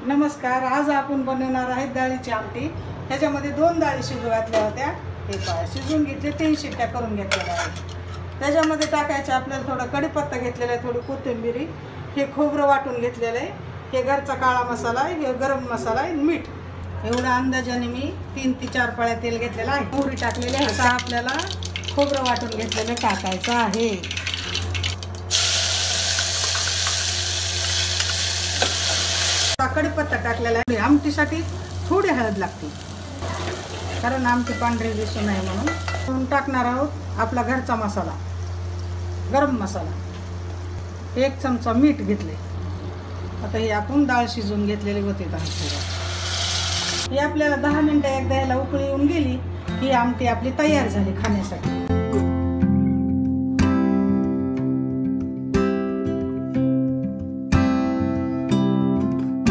नमस्कार. आज आपण बनवणार आहे डाळीची आमटी. ह्याच्यामध्ये 2 डाळी शिजू घातल्या होत्या. हे पहा, शिजून घेतले, 3 शिट्ट्या करून घेतलेल्या आहेत. त्याच्यामध्ये टाकायचे आपल्याला थोडा कढीपत्ता घेतलेला आहे, थोडी कोथिंबीर, हे खोबरं वाटून घेतलेलं आहे, हे घरचा काळा मसाला आहे, हे गरम मसाला आहे, मीठ. एवढ्या अंदाजाने मी 3 ते 4 पळ्या तेल घेतलेलं आहे. मोहरी टाकलेली आहे. आता आपल्याला खोबरं वाटून घेतलेलं टाकायचं आहे. कढीपत्ता टाकलेला आहे. आमटीसाठी थोडी हळद लागते, कारण आमटी पांढरी दिसू नये म्हणून. टाकणार आहोत आपला घरचा मसाला, गरम मसाला, 1 चमचा मीठ घेतले. आता हे आपण डाळ शिजून घेतलेली होती. हे आपल्याला 10 मिनिटं एकदा ह्याला उकळी येऊन गेली ही आमटी आपली तयार झाली खाण्यासाठी.